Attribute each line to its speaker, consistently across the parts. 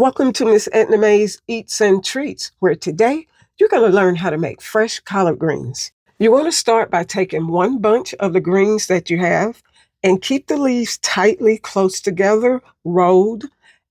Speaker 1: Welcome to Miss Edna Mae's Eats and Treats, where today you're going to learn how to make fresh collard greens. You want to start by taking one bunch of the greens that you have and keep the leaves tightly close together, rolled,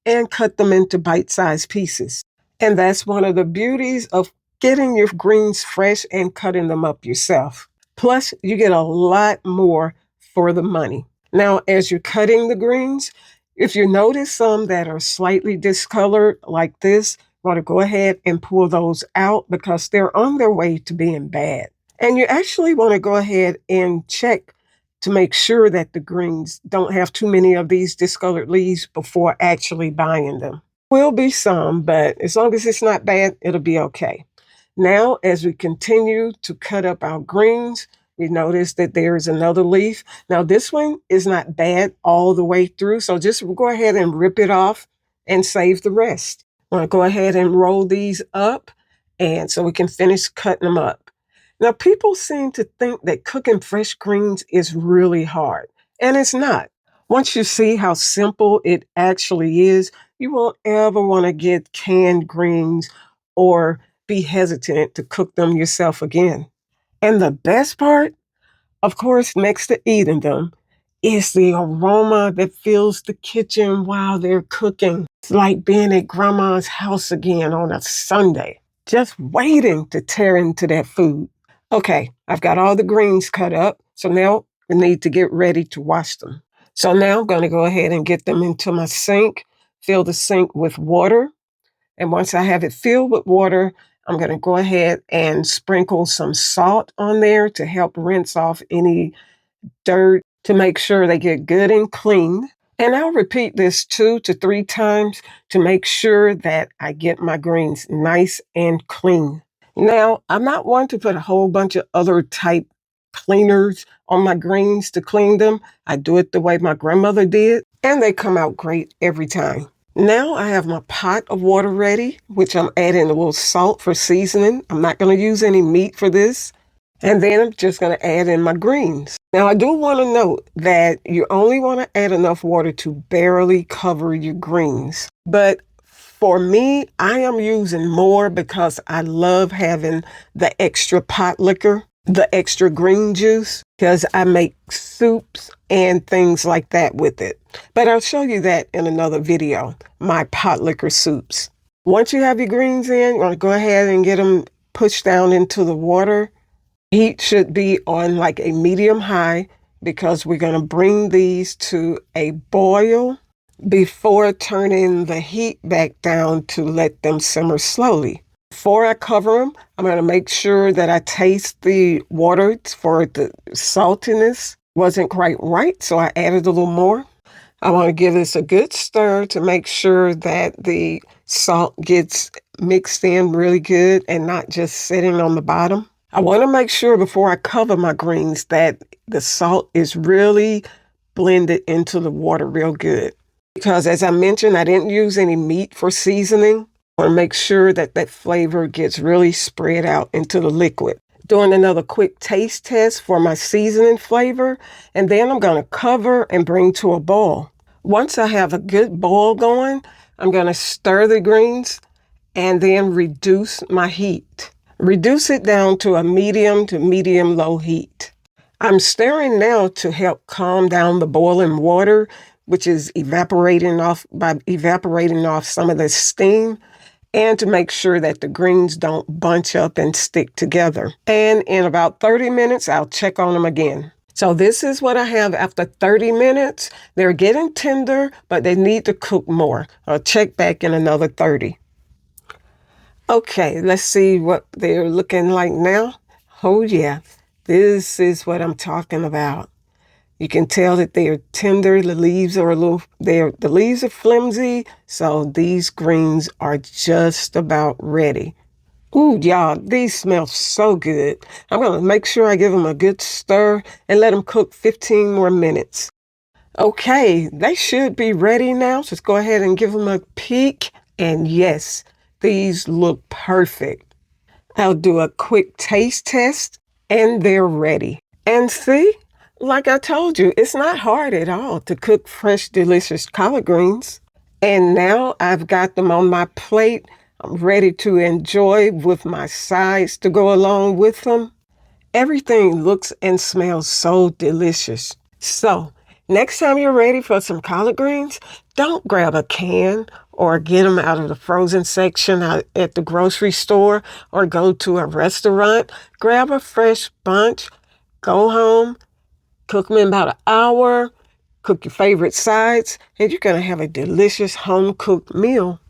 Speaker 1: and cut them into bite-sized pieces. And that's one of the beauties of getting your greens fresh and cutting them up yourself. Plus, you get a lot more for the money. Now, as you're cutting the greens, if you notice some that are slightly discolored like this, you want to go ahead and pull those out because they're on their way to being bad. And you actually want to go ahead and check to make sure that the greens don't have too many of these discolored leaves before actually buying them. Will be some, but as long as it's not bad, it'll be okay. Now, as we continue to cut up our greens, we notice that there is another leaf. Now, this one is not bad all the way through, so just go ahead and rip it off and save the rest. I'm going to go ahead and roll these up, and so we can finish cutting them up. Now, people seem to think that cooking fresh greens is really hard, and it's not. Once you see how simple it actually is, you won't ever want to get canned greens or be hesitant to cook them yourself again. And the best part, of course, next to eating them, is the aroma that fills the kitchen while they're cooking. It's like being at grandma's house again on a Sunday, just waiting to tear into that food. Okay, I've got all the greens cut up, so now we need to get ready to wash them. So now I'm going to go ahead and get them into my sink, fill the sink with water. And once I have it filled with water, I'm going to go ahead and sprinkle some salt on there to help rinse off any dirt to make sure they get good and clean. And I'll repeat this 2 to 3 times to make sure that I get my greens nice and clean. Now, I'm not one to put a whole bunch of other type cleaners on my greens to clean them. I do it the way my grandmother did, and they come out great every time. Now I have my pot of water ready, which I'm adding a little salt for seasoning. I'm not going to use any meat for this. And then I'm just going to add in my greens. Now I do want to note that you only want to add enough water to barely cover your greens. But for me, I am using more because I love having the extra pot liquor, the extra green juice, because I make soups and things like that with it. But I'll show you that in another video, my pot liquor soups. Once you have your greens in, you want to go ahead and get them pushed down into the water. Heat should be on like a medium high because we're going to bring these to a boil before turning the heat back down to let them simmer slowly. Before I cover them, I'm going to make sure that I taste the water for the saltiness. Wasn't quite right, so I added a little more. I want to give this a good stir to make sure that the salt gets mixed in really good and not just sitting on the bottom. I want to make sure before I cover my greens that the salt is really blended into the water real good. Because as I mentioned, I didn't use any meat for seasoning. I want to make sure that that flavor gets really spread out into the liquid. Doing another quick taste test for my seasoning flavor, and then I'm going to cover and bring to a boil. Once I have a good boil going, I'm going to stir the greens and then reduce my heat. Reduce it down to a medium to medium-low heat. I'm stirring now to help calm down the boiling water, which is evaporating off some of the steam, and to make sure that the greens don't bunch up and stick together. And in about 30 minutes, I'll check on them again. So this is what I have after 30 minutes. They're getting tender, but they need to cook more. I'll check back in another 30. Okay, let's see what they're looking like now. Oh yeah, this is what I'm talking about. You can tell that they are tender. The leaves are the leaves are flimsy, so these greens are just about ready. Ooh, y'all, these smell so good. I'm going to make sure I give them a good stir and let them cook 15 more minutes. Okay, they should be ready now. Just go ahead and give them a peek. And yes, these look perfect. I'll do a quick taste test and they're ready. And see? Like I told you, it's not hard at all to cook fresh, delicious collard greens. And now I've got them on my plate. I'm ready to enjoy with my sides to go along with them. Everything looks and smells so delicious. So, next time you're ready for some collard greens, don't grab a can or get them out of the frozen section out at the grocery store or go to a restaurant. Grab a fresh bunch, go home, cook them in about an hour, cook your favorite sides, and you're going to have a delicious home-cooked meal